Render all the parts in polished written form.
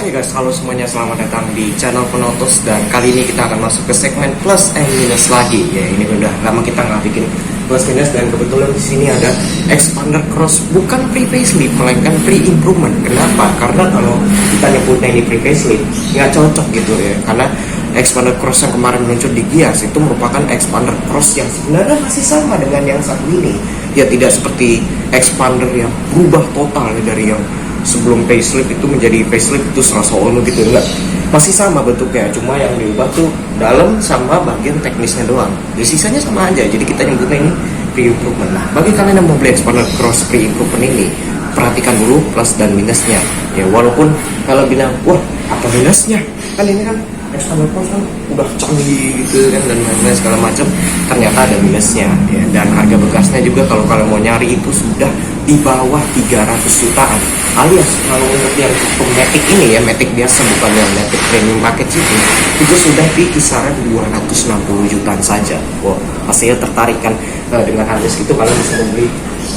Hai guys, halo semuanya, selamat datang di channel Penotos. Dan kali ini kita akan masuk ke segmen plus and minus lagi. Ya, ini udah lama kita nggak bikin plus minus, dan kebetulan di sini ada expander cross, bukan pre facelift melainkan pre improvement. Kenapa? Karena kalau kita nyebutnya ini pre facelift nggak cocok gitu ya, karena expander cross yang kemarin muncul di Gias itu merupakan expander cross yang sebenarnya masih sama dengan yang satu ini. Ya, tidak seperti expander yang berubah total ya, dari yang sebelum facelift itu menjadi facelift itu 180 gitu, enggak, masih sama bentuknya, cuma yang diubah tuh dalam sama bagian teknisnya doang. Jadi sisanya sama aja, jadi kita nyebutnya ini pre-improvement. Nah, bagi kalian yang mau beli expander cross pre-improvement ini, perhatikan dulu plus dan minusnya ya. Walaupun kalau bilang wah apa minusnya, kan ini kan expander cross kan udah canggih gitu kan dan lain-lain segala macam, ternyata ada minusnya ya. Dan harga bekasnya juga kalau kalian mau nyari itu sudah di bawah 300 jutaan, alias kalau untuk yang Matic ini ya, Matic biasa bukan yang Matic premium package itu sudah di kisaran 260 jutaan saja. Wow, pastinya tertarik kan dengan harga segitu, kalian bisa membeli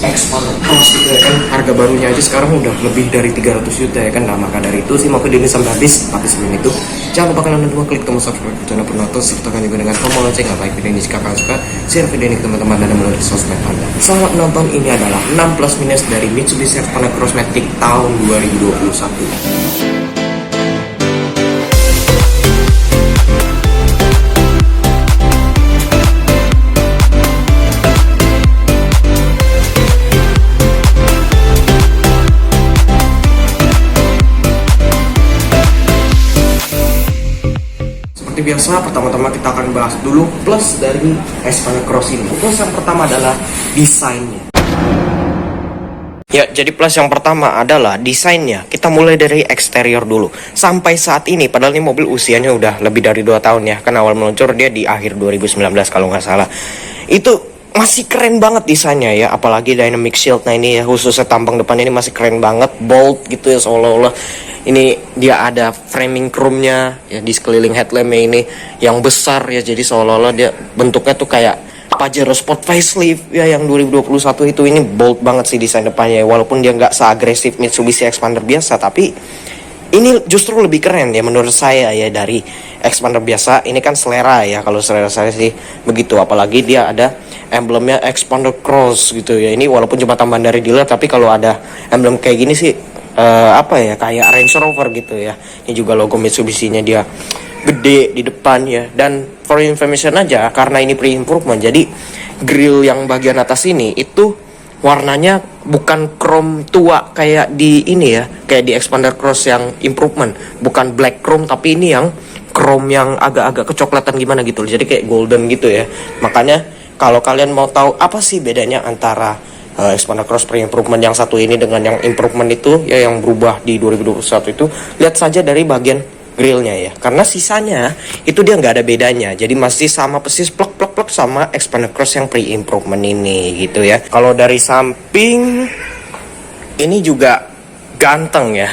expander cross gitu ya kan. Harga barunya aja sekarang udah lebih dari 300 juta ya kan. Nah, maka dari itu sih mau video ini sampai habis. Tapi sebelum itu jangan lupa kalian lupa klik tombol subscribe channel Penotos, sertakan juga dengan tombol lonceng, like video ini jika kalian suka, share video ini ke teman-teman dan melalui sosmed Anda. Selamat menonton. Ini adalah 6 plus minus dari Mitsubishi Expander Cross Matic tahun 2021. Seperti biasa, pertama-tama kita akan bahas dulu plus dari Expander Cross ini. Plus yang pertama adalah desainnya. Ya, jadi plus yang pertama adalah desainnya. Kita mulai dari eksterior dulu. Sampai saat ini, padahal ini mobil usianya udah lebih dari 2 tahun ya. Kan awal meluncur dia di akhir 2019 kalau nggak salah. Itu masih keren banget desainnya ya. Apalagi dynamic shield, nah ini ya, khususnya tampang depan ini masih keren banget. Bold gitu ya, seolah-olah ini dia ada framing chrome-nya ya di sekeliling headlamp-nya ini yang besar ya. Jadi seolah-olah dia bentuknya tuh kayak Pajero Sport facelift ya yang 2021 itu. Ini bold banget sih desain depannya ya. Walaupun dia nggak seagresif Mitsubishi Expander biasa, tapi ini justru lebih keren ya menurut saya ya dari Expander biasa. Ini kan selera ya, kalau selera saya sih begitu. Apalagi dia ada emblemnya Expander Cross gitu ya. Ini walaupun cuma tambahan dari dealer, tapi kalau ada emblem kayak gini sih apa ya, kayak Range Rover gitu ya. Ini juga logo Mitsubishi-nya dia gede di depan ya. Dan for information aja, karena ini pre-improvement, jadi grill yang bagian atas ini itu warnanya bukan chrome tua kayak di ini ya, kayak di Expander Cross yang improvement, bukan black chrome, tapi ini yang chrome yang agak-agak kecoklatan gimana gitu, jadi kayak golden gitu ya. Makanya kalau kalian mau tahu apa sih bedanya antara Expander Cross pre-improvement yang satu ini dengan yang improvement itu ya, yang berubah di 2021 itu, lihat saja dari bagian grillnya ya, karena sisanya itu dia nggak ada bedanya, jadi masih sama persis plek sama Expander Cross yang pre-improvement ini gitu ya. Kalau dari samping ini juga ganteng ya,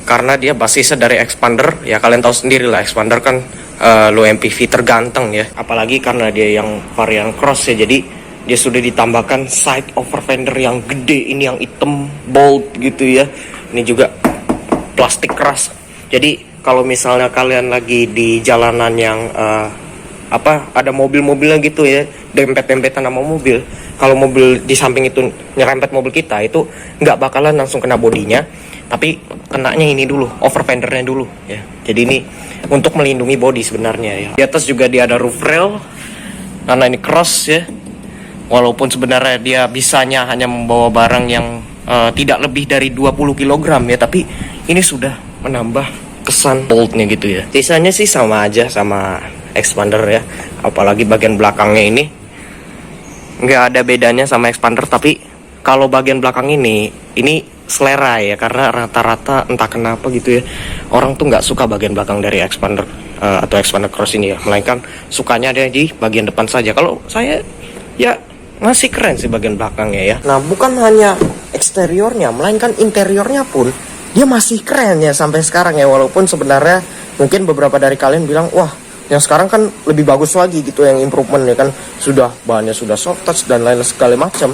karena dia basisnya dari Expander ya, kalian tahu sendiri lah Expander kan low MPV terganteng ya, apalagi karena dia yang varian cross ya, jadi dia sudah ditambahkan side over fender yang gede ini, yang hitam bold gitu ya. Ini juga plastik keras, jadi kalau misalnya kalian lagi di jalanan yang ada mobil-mobilnya gitu ya, dempet-dempetan sama mobil, kalau mobil di samping itu nyerempet mobil kita, itu nggak bakalan langsung kena bodinya, tapi kenanya ini dulu, over fendernya dulu ya. Jadi ini untuk melindungi bodi sebenarnya ya. Di atas juga dia ada roof rail, karena ini cross ya. Walaupun sebenarnya dia bisanya hanya membawa barang yang tidak lebih dari 20 kg ya, tapi ini sudah menambah kesan boldnya gitu ya. Sisanya sih sama aja sama Expander ya, apalagi bagian belakangnya ini nggak ada bedanya sama Expander. Tapi kalau bagian belakang ini selera ya, karena rata-rata entah kenapa gitu ya, orang tuh nggak suka bagian belakang dari Expander atau Expander Cross ini ya, melainkan sukanya ada di bagian depan saja. Kalau saya ya masih keren sih bagian belakangnya ya. Nah, bukan hanya eksteriornya, melainkan interiornya pun dia masih keren ya sampai sekarang ya. Walaupun sebenarnya mungkin beberapa dari kalian bilang, wah yang sekarang kan lebih bagus lagi gitu, yang improvement ya kan, sudah bahannya sudah soft touch dan lain segala macam.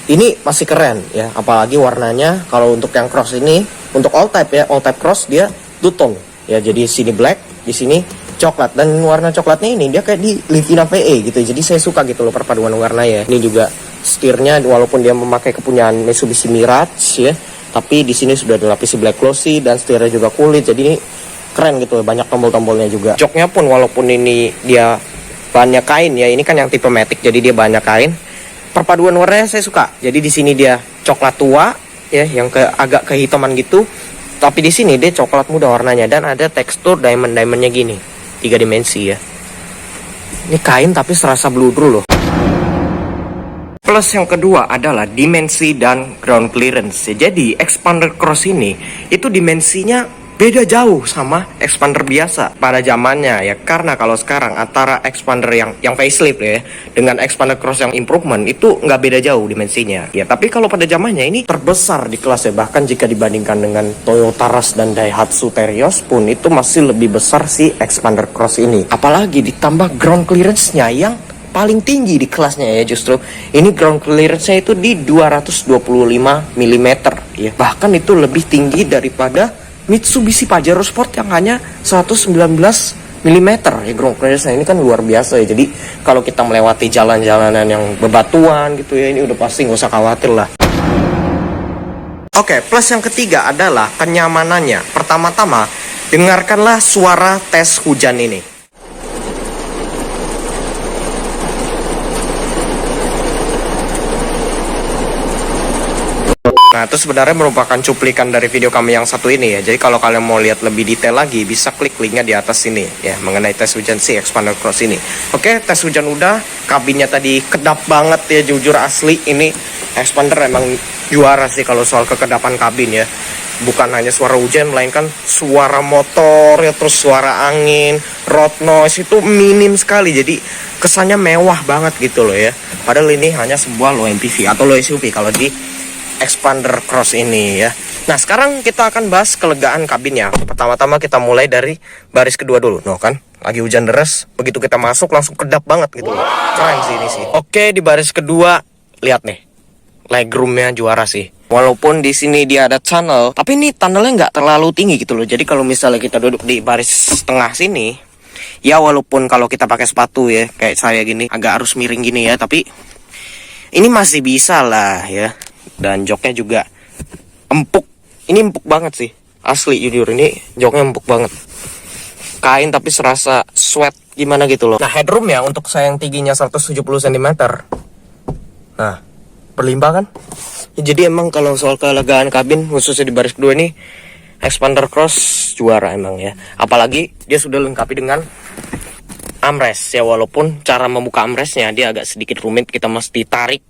Ini masih keren ya, apalagi warnanya. Kalau untuk yang cross ini, untuk all type ya, all type cross dia two tone ya, jadi sini black, di sini coklat, dan warna coklatnya ini dia kayak di Livina VE gitu. Jadi saya suka gitu loh perpaduan warnanya. Ini juga setirnya walaupun dia memakai kepunyaan Mitsubishi Mirage ya, tapi di sini sudah dilapisi black glossy dan setirnya juga kulit. Jadi ini keren gitu, banyak tombol-tombolnya juga. Joknya pun walaupun ini dia bahannya kain ya, ini kan yang tipe matic jadi dia banyak kain. Perpaduan warnanya saya suka. Jadi di sini dia coklat tua ya, yang agak kehitaman gitu. Tapi di sini dia coklat muda warnanya, dan ada tekstur diamond-diamondnya gini, 3 dimensi ya. Ini kain tapi serasa bludru loh. Plus yang kedua adalah dimensi dan ground clearance ya. Jadi expander cross ini itu dimensinya beda jauh sama expander biasa pada zamannya ya, karena kalau sekarang antara expander yang facelift ya dengan expander cross yang improvement itu nggak beda jauh dimensinya ya. Tapi kalau pada zamannya ini terbesar di kelas ya, bahkan jika dibandingkan dengan Toyota Rush dan Daihatsu Terios pun itu masih lebih besar si expander cross ini. Apalagi ditambah ground clearance-nya yang paling tinggi di kelasnya ya, justru ini ground clearance-nya itu di 225 mm ya, bahkan itu lebih tinggi daripada Mitsubishi Pajero Sport yang hanya 119 mm ya ground clearance. Ini kan luar biasa ya. Jadi kalau kita melewati jalan-jalanan yang bebatuan gitu ya, ini udah pasti nggak usah khawatir lah. Oke, plus yang ketiga adalah kenyamanannya. Pertama-tama, dengarkanlah suara tes hujan ini. Nah, itu sebenarnya merupakan cuplikan dari video kami yang satu ini ya. Jadi kalau kalian mau lihat lebih detail lagi, bisa klik linknya di atas sini ya, mengenai tes hujan si expander cross ini. Oke, tes hujan udah, kabinnya tadi kedap banget ya, jujur asli ini expander emang juara sih kalau soal kekedapan kabin ya. Bukan hanya suara hujan, melainkan suara motor ya, terus suara angin, road noise itu minim sekali. Jadi kesannya mewah banget gitu loh ya. Padahal ini hanya sebuah low MPV atau low SUV kalau di expander cross ini ya. Nah, sekarang kita akan bahas kelegaan kabinnya. Pertama-tama kita mulai dari baris kedua dulu. Noh kan, lagi hujan deras, begitu kita masuk langsung kedap banget gitu. Keren sih ini sih. Oke, di baris kedua lihat nih, legroomnya juara sih. Walaupun di sini dia ada tunnel, tapi ini tunnelnya nggak terlalu tinggi gitu loh. Jadi kalau misalnya kita duduk di baris tengah sini, ya walaupun kalau kita pakai sepatu ya kayak saya gini agak harus miring gini ya, tapi ini masih bisa lah ya. Dan joknya juga empuk. Ini empuk banget sih, asli jujur ini joknya empuk banget. Kain tapi serasa sweat gimana gitu loh. Nah, headroom ya untuk saya yang tingginya 170 cm. Nah, berlimpah kan ya. Jadi emang kalau soal kelegaan kabin khususnya di baris kedua ini expander cross juara emang ya. Apalagi dia sudah lengkapi dengan armrest ya, walaupun cara membuka armrestnya dia agak sedikit rumit. Kita mesti tarik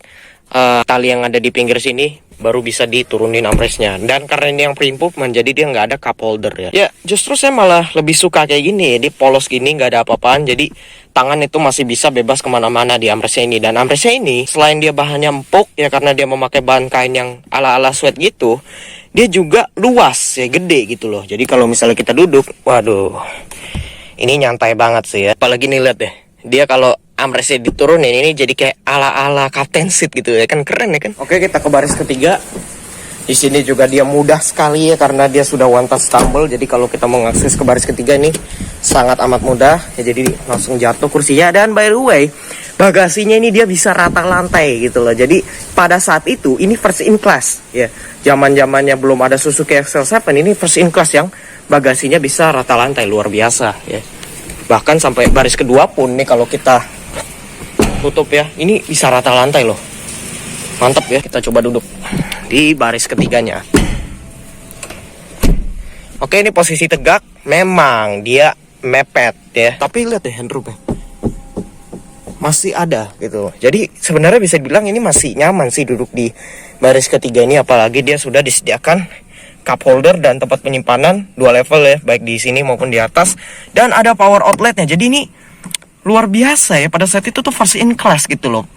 tali yang ada di pinggir sini baru bisa diturunin armrestnya. Dan karena ini yang pre-improvement, jadi dia nggak ada cup holder ya. Ya justru saya malah lebih suka kayak gini ya, di polos gini nggak ada apa-apaan. Jadi tangan itu masih bisa bebas kemana-mana di armrestnya ini. Dan armrestnya ini selain dia bahannya empuk ya, karena dia memakai bahan kain yang ala-ala sweat gitu, dia juga luas ya, gede gitu loh. Jadi kalau misalnya kita duduk, waduh, ini nyantai banget sih ya. Apalagi nih lihat deh, dia kalau armrestnya diturunin ini jadi kayak ala-ala captain seat gitu ya kan, keren ya kan. Oke, kita ke baris ketiga. Di sini juga dia mudah sekali ya, karena dia sudah one touch tumble. Jadi kalau kita mau ngakses ke baris ketiga ini sangat amat mudah ya, jadi langsung jatuh kursinya. Dan by the way, bagasinya ini dia bisa rata lantai gitu loh. Jadi pada saat itu ini first in class ya. Zaman-zamannya belum ada Suzuki XL7, ini first in class yang bagasinya bisa rata lantai, luar biasa ya. Bahkan sampai baris kedua pun nih kalau kita tutup ya, ini bisa rata lantai loh. Mantap ya. Kita coba duduk di baris ketiganya. Oke, ini posisi tegak. Memang dia mepet ya, tapi lihat deh handroomnya masih ada gitu. Jadi sebenarnya bisa dibilang ini masih nyaman sih duduk di baris ketiga ini. Apalagi dia sudah disediakan cup holder dan tempat penyimpanan 2 level ya, baik di sini maupun di atas. Dan ada power outletnya. Jadi ini luar biasa ya, pada saat itu tuh first in class gitu loh.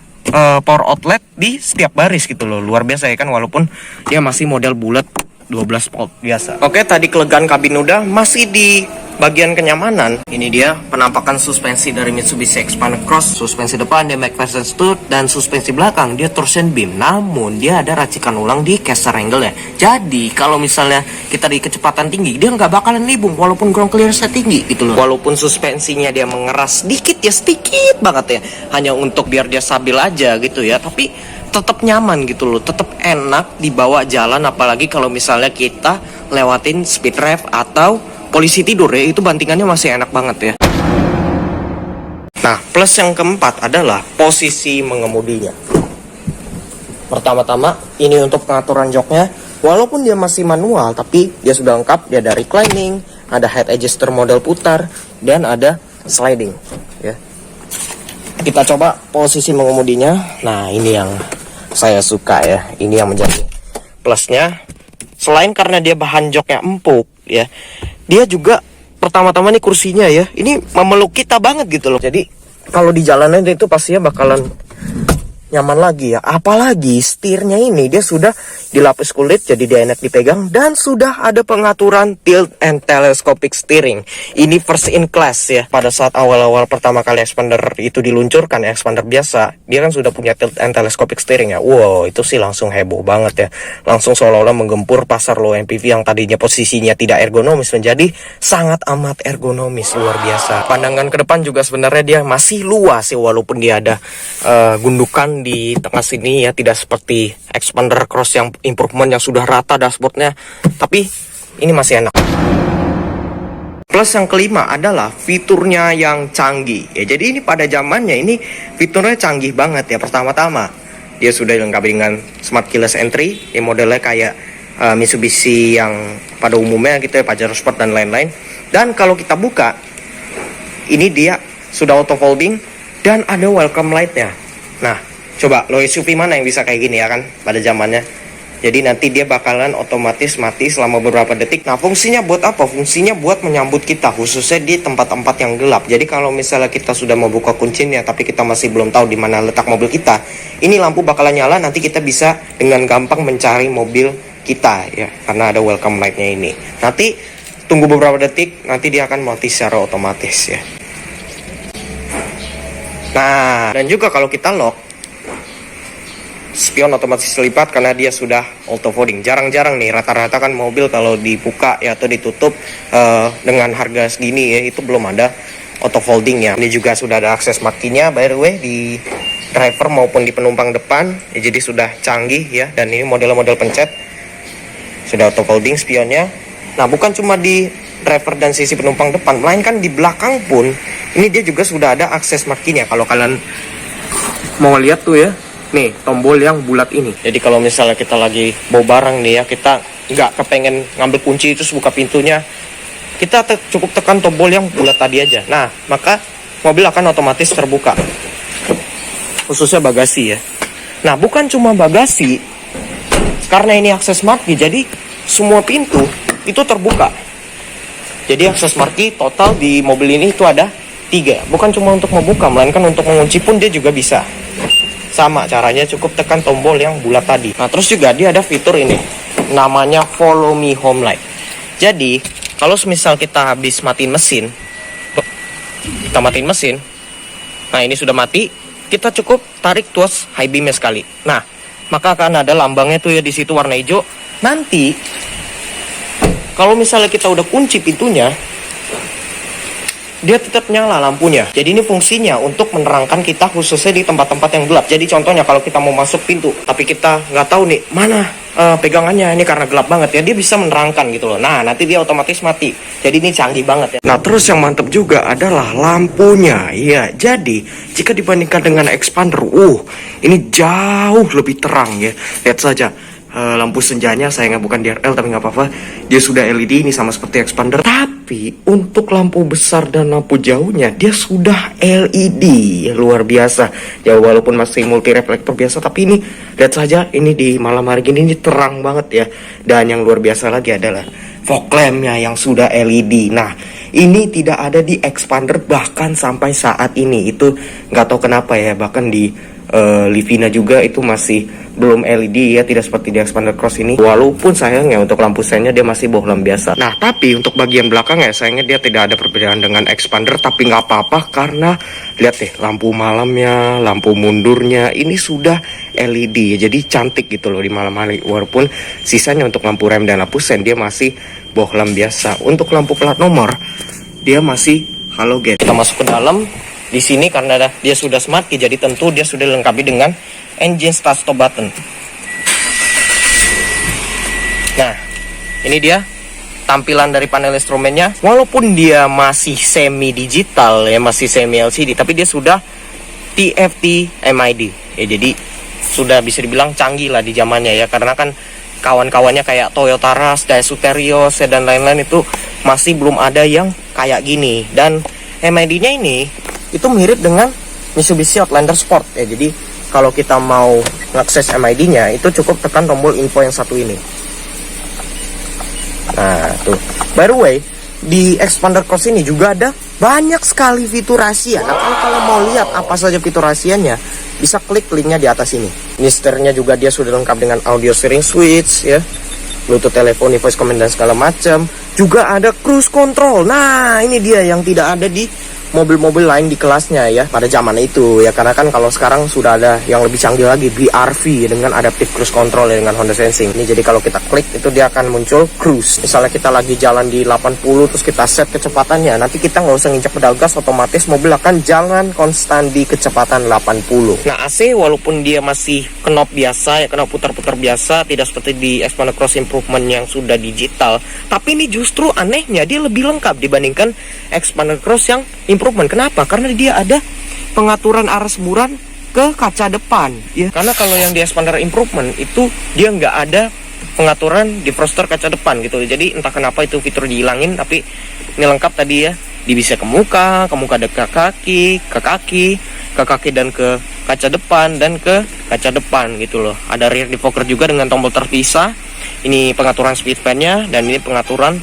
Power outlet di setiap baris gitu loh, luar biasa ya kan, walaupun dia masih model bulat 12 volt biasa. Oke, tadi kelegaan kabin udah, masih di bagian kenyamanan, ini dia penampakan suspensi dari Mitsubishi Xpander Cross. Suspensi depan dia McPherson Stud, dan suspensi belakang dia torsion beam. Namun dia ada racikan ulang di caster angle ya. Jadi kalau misalnya kita di kecepatan tinggi, dia nggak bakalan libung walaupun ground clearance tinggi gitu loh. Walaupun suspensinya dia mengeras sedikit ya, sedikit banget ya, hanya untuk biar dia stabil aja gitu ya. Tapi tetap nyaman gitu loh, tetap enak dibawa jalan, apalagi kalau misalnya kita lewatin speed trap atau polisi tidur ya, itu bantingannya masih enak banget ya. Nah, plus yang keempat adalah posisi mengemudinya. Pertama-tama, ini untuk pengaturan joknya, walaupun dia masih manual, tapi dia sudah lengkap. Dia ada reclining, ada head adjuster model putar, dan ada sliding ya. Kita coba posisi mengemudinya. Nah, ini yang saya suka ya, ini yang menjadi plusnya. Selain karena dia bahan joknya empuk ya, dia juga pertama-tama nih kursinya ya, ini memeluk kita banget gitu loh. Jadi kalau di jalanan itu pastinya bakalan nyaman lagi ya. Apalagi setirnya ini dia sudah dilapis kulit, jadi dia enak dipegang, dan sudah ada pengaturan tilt and telescopic steering. Ini first in class ya. Pada saat awal-awal pertama kali Xpander itu diluncurkan, Xpander biasa, dia kan sudah punya tilt and telescopic steering ya. Wow, itu sih langsung heboh banget ya. Langsung seolah-olah menggempur pasar low MPV yang tadinya posisinya tidak ergonomis menjadi sangat amat ergonomis, luar biasa. Pandangan ke depan juga sebenarnya dia masih luas ya, walaupun dia ada gundukan di tengah sini ya, tidak seperti Xpander Cross yang improvement yang sudah rata dashboardnya, tapi ini masih enak. Plus yang kelima adalah fiturnya yang canggih ya. Jadi ini pada zamannya ini fiturnya canggih banget ya. Pertama-tama dia sudah dilengkapi dengan Smart Keyless Entry, ya modelnya kayak Mitsubishi yang pada umumnya gitu ya, Pajero Sport dan lain-lain. Dan kalau kita buka, ini dia sudah auto folding dan ada welcome light-nya. Nah, coba lo SUV mana yang bisa kayak gini ya kan pada zamannya. Jadi nanti dia bakalan otomatis mati selama beberapa detik. Nah, fungsinya buat apa? Fungsinya buat menyambut kita, khususnya di tempat-tempat yang gelap. Jadi kalau misalnya kita sudah mau buka kuncinya tapi kita masih belum tahu di mana letak mobil kita, ini lampu bakalan nyala, nanti kita bisa dengan gampang mencari mobil kita ya, karena ada welcome light-nya ini. Nanti tunggu beberapa detik, nanti dia akan mati secara otomatis ya. Nah, dan juga kalau kita lock, spion otomatis terlipat karena dia sudah auto folding. Jarang-jarang nih, rata-rata kan mobil kalau dibuka ya atau ditutup dengan harga segini ya, itu belum ada auto folding ya. Ini juga sudah ada akses markinya by the way di driver maupun di penumpang depan ya, jadi sudah canggih ya. Dan ini model-model pencet sudah auto folding spionnya. Nah, bukan cuma di driver dan sisi penumpang depan, melainkan di belakang pun ini dia juga sudah ada akses markinya. Kalau kalian mau lihat tuh ya, nih tombol yang bulat ini. Jadi kalau misalnya kita lagi bawa barang nih ya, kita nggak kepengen ngambil kunci terus buka pintunya, kita cukup tekan tombol yang bulat tadi aja. Nah, maka mobil akan otomatis terbuka, khususnya bagasi ya. Nah, bukan cuma bagasi, karena ini akses marki, jadi semua pintu itu terbuka. Jadi akses marki total di mobil ini itu ada 3. Bukan cuma untuk membuka, melainkan untuk mengunci pun dia juga bisa. Sama caranya, cukup tekan tombol yang bulat tadi. Nah, terus juga dia ada fitur ini, namanya Follow Me Home Light. Jadi kalau misal kita habis matiin mesin, nah ini sudah mati, kita cukup tarik tuas high beamnya sekali. Nah, maka akan ada lambangnya tuh ya di situ warna hijau. Nanti kalau misalnya kita udah kunci pintunya, dia tetap nyala lampunya. Jadi ini fungsinya untuk menerangkan kita khususnya di tempat-tempat yang gelap. Jadi contohnya kalau kita mau masuk pintu, tapi kita nggak tahu nih mana pegangannya, ini karena gelap banget ya, dia bisa menerangkan gitu loh. Nah, nanti dia otomatis mati. Jadi ini canggih banget ya. Nah, terus yang mantep juga adalah lampunya. Iya, jadi jika dibandingkan dengan Xpander, ini jauh lebih terang ya. Lihat saja. Lampu senjanya sayangnya bukan DRL, tapi nggak apa-apa, dia sudah LED, ini sama seperti Xpander. Tapi untuk lampu besar dan lampu jauhnya dia sudah LED ya, luar biasa ya. Walaupun masih multi reflektor biasa, tapi ini lihat saja, ini di malam hari gini ini terang banget ya. Dan yang luar biasa lagi adalah fog lampnya yang sudah LED. Nah, ini tidak ada di Xpander bahkan sampai saat ini. Itu nggak tahu kenapa ya, bahkan di Livina juga itu masih belum LED ya, tidak seperti di Xpander Cross ini. Walaupun sayangnya untuk lampu sennya dia masih bohlam biasa. Nah, tapi untuk bagian belakang ya sayangnya dia tidak ada perbedaan dengan Xpander, tapi nggak apa-apa karena lihat deh lampu malamnya, lampu mundurnya ini sudah LED ya, jadi cantik gitu loh di malam hari. Walaupun sisanya untuk lampu rem dan lampu sen dia masih bohlam biasa. Untuk lampu plat nomor dia masih halogen. Kita masuk ke dalam. Di sini karena dia sudah smart key, jadi tentu dia sudah dilengkapi dengan engine start stop button. Nah, ini dia tampilan dari panel instrumennya. Walaupun dia masih semi digital ya, masih semi LCD, tapi dia sudah TFT MID. Ya, jadi sudah bisa dibilang canggih lah di zamannya ya, karena kan kawan-kawannya kayak Toyota Rush, Daihatsu Terios dan lain-lain itu masih belum ada yang kayak gini. Dan MID-nya ini itu mirip dengan Mitsubishi Outlander Sport ya. Jadi kalau kita mau mengakses MID-nya itu cukup tekan tombol info yang satu ini. Nah, tuh. By the way, di Xpander Cross ini juga ada banyak sekali fitur rahasia. Nah, kalau mau lihat apa saja fitur rahasianya, bisa klik linknya di atas ini. Ini setirnya juga dia sudah lengkap dengan audio steering switch ya, Bluetooth teleponi, voice command dan segala macam. Juga ada cruise control. Nah, ini dia yang tidak ada di mobil-mobil lain di kelasnya ya pada zaman itu ya, karena kan kalau sekarang sudah ada yang lebih canggih lagi, BRV dengan adaptive cruise control ya, dengan Honda Sensing ini. Jadi kalau kita klik itu dia akan muncul cruise. Misalnya kita lagi jalan di 80 terus kita set kecepatannya, nanti kita nggak usah nginjak pedal gas, otomatis mobil akan jalan konstan di kecepatan 80. Nah, AC walaupun dia masih knob biasa ya, knob putar-putar biasa, tidak seperti di Xpander Cross Improvement yang sudah digital, tapi ini justru anehnya dia lebih lengkap dibandingkan Xpander Cross yang Improvement. Kenapa? Karena dia ada pengaturan arah semburan ke kaca depan ya. Karena kalau yang di Xpander Improvement itu dia nggak ada pengaturan defroster kaca depan gitu. Jadi entah kenapa itu fitur dihilangin, tapi ini lengkap tadi ya. Dia bisa ke muka dekat kaki, ke kaki dan ke kaca depan dan ke kaca depan gitu loh. Ada rear defogger juga dengan tombol terpisah. Ini pengaturan speed fan-nya dan ini pengaturan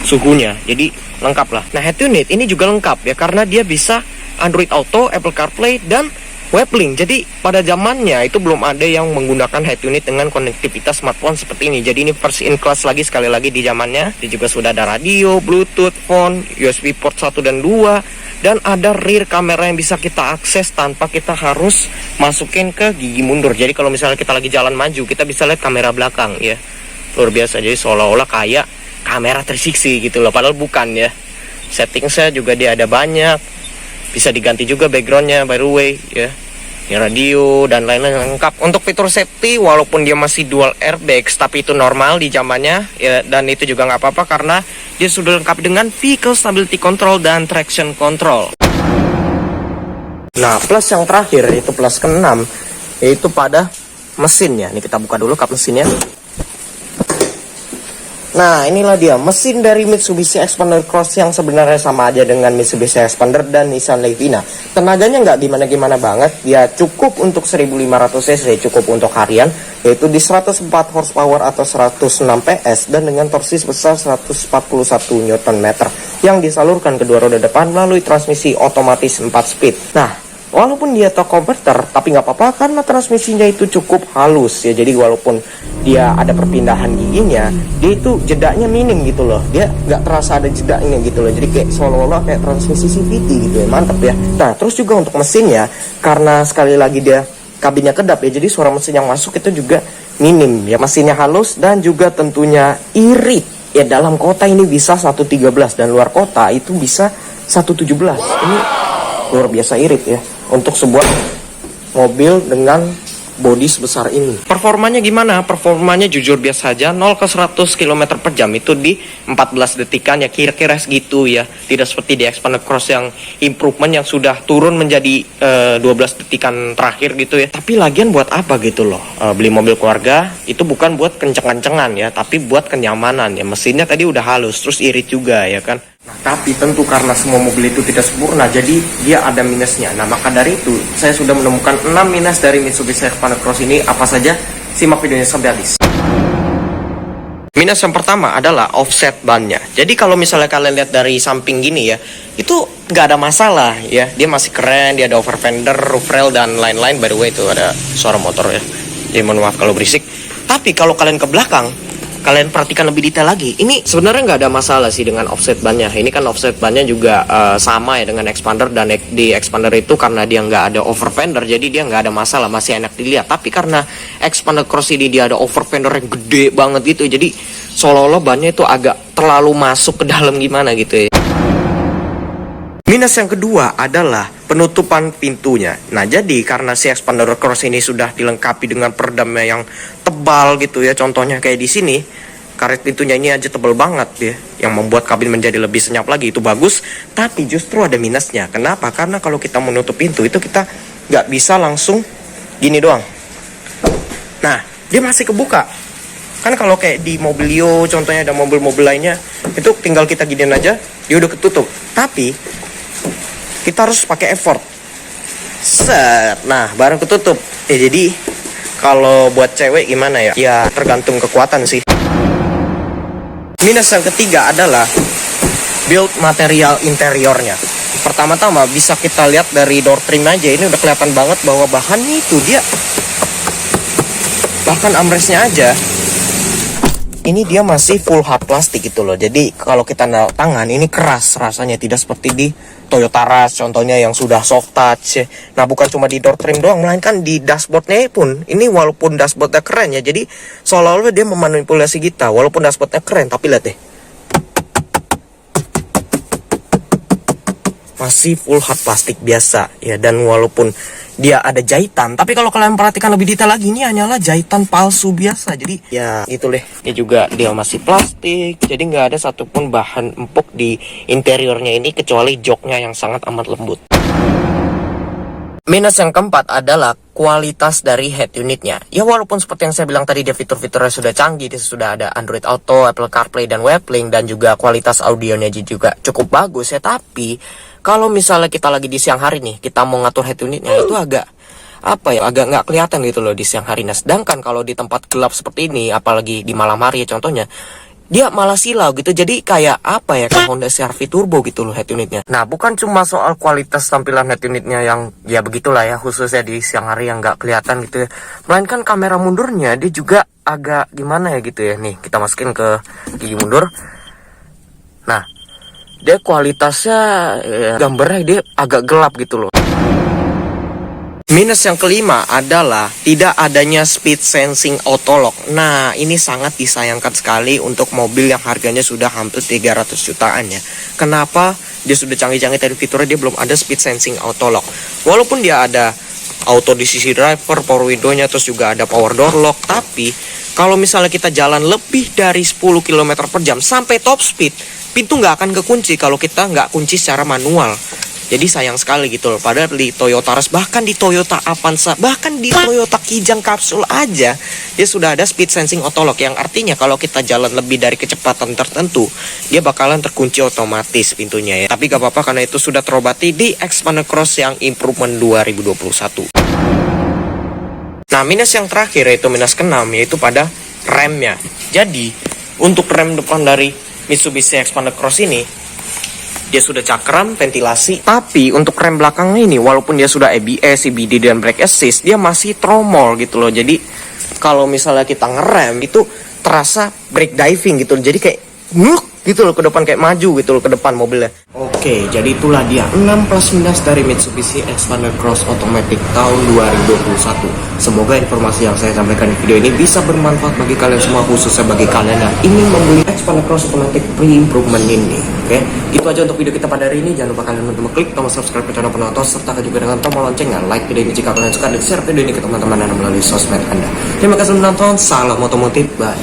suhunya. Jadi lengkap lah. Nah, head unit ini juga lengkap ya, karena dia bisa Android Auto, Apple CarPlay dan WebLink. Jadi pada zamannya itu belum ada yang menggunakan head unit dengan konektivitas smartphone seperti ini. Jadi ini first in class lagi sekali lagi di zamannya. Dia juga sudah ada radio, Bluetooth, phone, USB port 1 dan 2, dan ada rear kamera yang bisa kita akses tanpa kita harus masukin ke gigi mundur. Jadi kalau misalnya kita lagi jalan maju, kita bisa lihat kamera belakang ya. Luar biasa. Jadi seolah-olah kayak kamera 360 gitu loh, padahal bukan ya. Settingsnya juga dia ada banyak, bisa diganti juga backgroundnya by the way ya. Ini radio dan lain-lain lengkap. Untuk fitur safety walaupun dia masih dual airbags, tapi itu normal di zamannya ya, dan itu juga nggak apa-apa karena dia sudah lengkap dengan vehicle stability control dan traction control. Nah, plus yang terakhir itu plus ke-6 yaitu pada mesinnya. Ini kita buka dulu kap mesinnya. Nah, inilah dia mesin dari Mitsubishi Xpander Cross yang sebenarnya sama aja dengan Mitsubishi Xpander dan Nissan Livina. Tenaganya nggak gimana-gimana banget, dia cukup untuk 1500 cc, cukup untuk harian, yaitu di 104 horsepower atau 106 PS dan dengan torsi sebesar 141 Nm yang disalurkan kedua roda depan melalui transmisi otomatis 4 speed. Nah, walaupun dia torque converter, tapi nggak apa-apa karena transmisinya itu cukup halus ya. Jadi walaupun dia ada perpindahan giginya, dia itu jedanya minim gitu loh. Dia nggak terasa ada jedanya gitu loh. Jadi kayak seolah-olah kayak transmisi CVT gitu ya, mantep ya. Nah, terus juga untuk mesinnya, karena sekali lagi dia kabinnya kedap ya, jadi suara mesin yang masuk itu juga minim ya. Mesinnya halus dan juga tentunya irit ya. Dalam kota ini bisa 113 dan luar kota itu bisa 117. Ini luar biasa irit ya untuk sebuah mobil dengan bodi sebesar ini. Performanya gimana? Performanya jujur biasa aja, 0 ke 100 km per jam itu di 14 detikan ya, kira-kira segitu ya. Tidak seperti di Xpander Cross yang improvement yang sudah turun menjadi 12 detikan terakhir gitu ya. Tapi lagian buat apa gitu loh, beli mobil keluarga itu bukan buat kenceng-kencengan ya, tapi buat kenyamanan ya. Mesinnya tadi udah halus, terus irit juga ya kan. Nah, tapi tentu karena semua mobil itu tidak sempurna, jadi dia ada minusnya. Nah, maka dari itu saya sudah menemukan 6 minus dari Mitsubishi Xpander Cross ini. Apa saja? Simak videonya sampai habis. Minus yang pertama adalah offset bannya. Jadi kalau misalnya kalian lihat dari samping gini ya, itu nggak ada masalah ya. Dia masih keren, dia ada over fender, roof rail dan lain-lain. By the way itu ada suara motor ya. Jadi mohon maaf kalau berisik. Tapi kalau kalian ke belakang, kalian perhatikan lebih detail lagi. Ini sebenarnya nggak ada masalah sih dengan offset bannya. Ini kan offset bannya juga sama ya dengan expander, dan di expander itu karena dia nggak ada over fender, jadi dia nggak ada masalah, masih enak dilihat. Tapi karena expander cross ini dia ada over fender yang gede banget gitu, jadi seolah-olah bannya itu agak terlalu masuk ke dalam gimana gitu ya. Minus yang kedua adalah penutupan pintunya. Nah, jadi karena si expander cross ini sudah dilengkapi dengan peredamnya yang tebal gitu ya. Contohnya kayak di sini, karet pintunya ini aja tebal banget ya, yang membuat kabin menjadi lebih senyap lagi. Itu bagus, tapi justru ada minusnya. Kenapa? Karena kalau kita menutup pintu itu kita nggak bisa langsung gini doang. Nah, dia masih kebuka. Kan kalau kayak di Mobilio, contohnya ada mobil-mobil lainnya, itu tinggal kita giniin aja, dia udah ketutup. Tapi kita harus pakai effort. Set. Nah, baru ketutup. Ya jadi kalau buat cewek gimana ya? Ya tergantung kekuatan sih. Minus yang ketiga adalah build material interiornya. Pertama-tama bisa kita lihat dari door trim aja. Ini udah kelihatan banget bahwa bahannya itu dia, bahkan armrestnya aja, ini dia masih full hard plastik gitu loh. Jadi kalau kita naruh tangan ini keras rasanya, tidak seperti di Toyota Rush contohnya yang sudah soft touch. Nah, bukan cuma di door trim doang, melainkan di dashboardnya pun. Ini walaupun dashboardnya keren ya, jadi seolah-olah dia memanipulasi kita. Walaupun dashboardnya keren, tapi lihat deh, masih full hard plastik biasa ya. Dan walaupun dia ada jahitan, tapi kalau kalian perhatikan lebih detail lagi, ini hanyalah jahitan palsu biasa. Jadi ya gitu deh. Ini juga dia masih plastik, jadi nggak ada satupun bahan empuk di interiornya ini kecuali joknya yang sangat amat lembut. Minus yang keempat adalah kualitas dari head unitnya. Ya walaupun seperti yang saya bilang tadi, dia fitur-fiturnya sudah canggih, dia sudah ada Android Auto, Apple CarPlay dan WebLink, dan juga kualitas audionya juga cukup bagus ya. Tapi kalau misalnya kita lagi di siang hari nih, kita mau ngatur head unitnya, itu agak agak nggak kelihatan gitu loh di siang hari. Nah, sedangkan kalau di tempat gelap seperti ini, apalagi di malam hari ya contohnya, dia malah silau gitu. Jadi kayak kayak Honda CR-V Turbo gitu loh head unitnya. Nah, bukan cuma soal kualitas tampilan head unitnya yang ya begitulah ya, khususnya di siang hari yang nggak kelihatan gitu ya, melainkan kamera mundurnya dia juga agak gimana ya gitu ya. Nih kita masukin ke gigi mundur. Nah, dia kualitasnya gambarnya dia agak gelap gitu loh. Minus yang kelima adalah tidak adanya speed sensing auto lock. Nah, ini sangat disayangkan sekali untuk mobil yang harganya sudah hampir 300 jutaan ya. Kenapa? Dia sudah canggih-canggih tadi fiturnya, dia belum ada speed sensing auto lock. Walaupun dia ada auto di sisi driver, power window-nya, terus juga ada power door lock, tapi kalau misalnya kita jalan lebih dari 10 km per jam sampai top speed, pintu nggak akan kekunci kalau kita nggak kunci secara manual. Jadi sayang sekali gitu loh. Padahal di Toyota Rush, bahkan di Toyota Avanza, bahkan di Toyota Kijang Kapsul aja, dia sudah ada speed sensing auto lock, yang artinya kalau kita jalan lebih dari kecepatan tertentu, dia bakalan terkunci otomatis pintunya ya. Tapi gak apa-apa karena itu sudah terobati di Xpander Cross yang improvement 2021. Nah, minus yang terakhir yaitu minus ke-6, yaitu pada remnya. Jadi untuk rem depan dari Mitsubishi Xpander Cross ini, dia sudah cakram, ventilasi. Tapi untuk rem belakangnya ini, walaupun dia sudah ABS, CBD, dan brake assist, dia masih tromol gitu loh. Jadi kalau misalnya kita ngerem itu terasa brake diving gitu loh. Jadi kayak gitu loh ke depan, kayak maju gitu loh ke depan mobilnya. Oke, jadi itulah dia 6 plus minus dari Mitsubishi Xpander Cross Automatic tahun 2021. Semoga informasi yang saya sampaikan di video ini bisa bermanfaat bagi kalian semua, khususnya bagi kalian yang ingin membeli Xpander Cross Automatic pre-improvement ini. Oke, itu aja untuk video kita pada hari ini. Jangan lupa kalian teman-teman klik tombol subscribe ke channel penonton, serta juga dengan tombol loncengnya. Like video ini jika kalian suka, dan share video ini ke teman-teman Anda melalui sosmed Anda. Terima kasih sudah menonton, salam otomotif, bye.